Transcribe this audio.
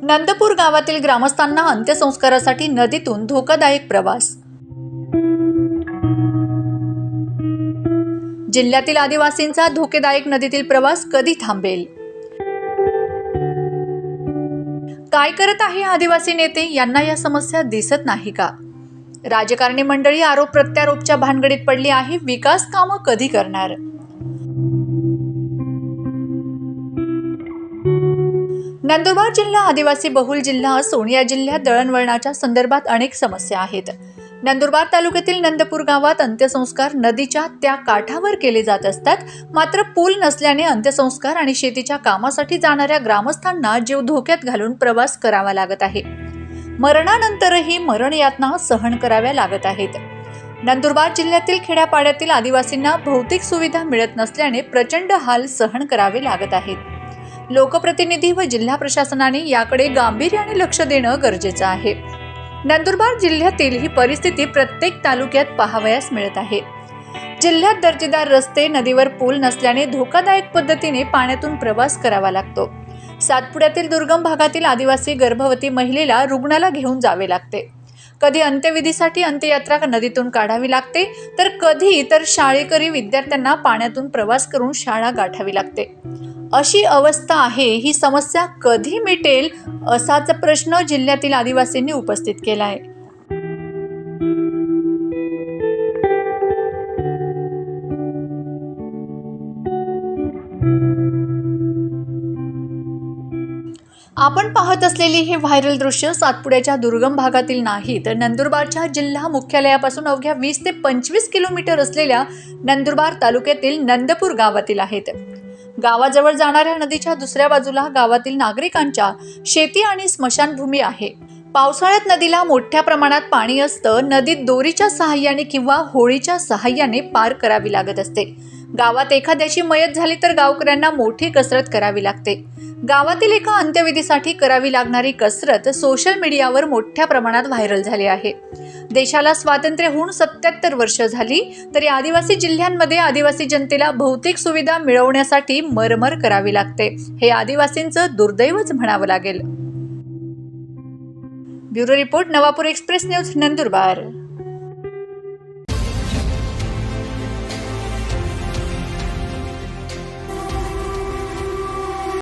नंदपूर गावातील ग्रामस्थांना अंत्यसंस्कारासाठी नदीतून धोकादायक प्रवास। जिल्ह्यातील आदिवासींचा धोकादायक नदीतील प्रवास कधी थांबेल? काय करत आहे आदिवासी नेते? यांना या समस्या दिसत नाही का? राजकारणी मंडळी आरोप प्रत्यारोपच्या भानगडीत पडली आहे। विकास कामं कधी करणार? नंदुरबार जिल्हा आदिवासी बहुल जिल्हा असून या जिल्ह्यात दळणवळणाच्या संदर्भात अनेक समस्या आहेत। नंदुरबार तालुक्यातील नंदपूर गावात अंत्यसंस्कार नदीच्या त्या काठावर केले जात असतात, मात्र पूल नसल्याने अंत्यसंस्कार आणि शेतीच्या कामासाठी जाणाऱ्या ग्रामस्थांना जीव धोक्यात घालून प्रवास करावा लागत आहे। मरणानंतरही मरण यातना सहन कराव्या लागत आहेत। नंदुरबार जिल्ह्यातील खेड्यापाड्यातील आदिवासींना भौतिक सुविधा मिळत नसल्याने प्रचंड हाल सहन करावे लागत आहेत। लोकप्रतिनिधी व जिल्हा प्रशासनाने याकडे गांभीर्याने लक्ष देणं गरजेचं आहे। नंदुरबार जिल्ह्यातील ही परिस्थिती प्रत्येक तालुक्यात पाहावयास मिळत आहे। जिल्ह्यात दर्जेदार रस्ते, नदीवर पूल नसल्याने धोकादायक पद्धतीने पाण्यातून प्रवास करावा लागतो। सातपुड्यातील दुर्गम भागातील आदिवासी गर्भवती महिलेला रुग्णाला घेऊन जावे लागते। कधी अंत्यविधीसाठी अंत्ययात्रा नदीतून काढावी लागते, तर कधी इतर शाळेकरी विद्यार्थ्यांना पाण्यातून प्रवास करून शाळा गाठावी लागते। अशी अवस्था आहे। ही समस्या कधी मिटेल असाच प्रश्न जिल्ह्यातील आदिवासींनी उपस्थित केला आहे। आपण पाहत असलेली हे व्हायरल दृश्य सातपुड्याच्या दुर्गम भागातील नाही, तर नंदुरबारच्या जिल्हा मुख्यालयापासून अवघ्या 20 ते 25 किलोमीटर असलेल्या नंदुरबार तालुक्यातील नंदपूर गावातील आहेत। गावाजवळ जाणाऱ्या नदीच्या दुसऱ्या बाजूला गावातील नागरिकांच्या शेती आणि स्मशानभूमी आहे। पावसाळ्यात नदीला मोठ्या प्रमाणात पाणी असतं। नदीत दोरीच्या सहाय्याने किंवा होळीच्या सहाय्याने पार करावी लागत असते। गावात एखाद्याची मयत झाली तर गावकऱ्यांना मोठी कसरत करावी लागते। गावातील एका अंत्यविधीसाठी करावी लागणारी कसरत सोशल मीडियावर मोठ्या प्रमाणात व्हायरल झाली आहे। देशाला स्वातंत्र्य होऊन 77 वर्ष झाली, तरी आदिवासी जिल्ह्यांमध्ये आदिवासी जनतेला भौतिक सुविधा मिळवण्यासाठी मरमर करावी लागते। हे आदिवासींचं दुर्दैवच म्हणावं लागेल। Bureau report, Navapur express news, Nandurbar.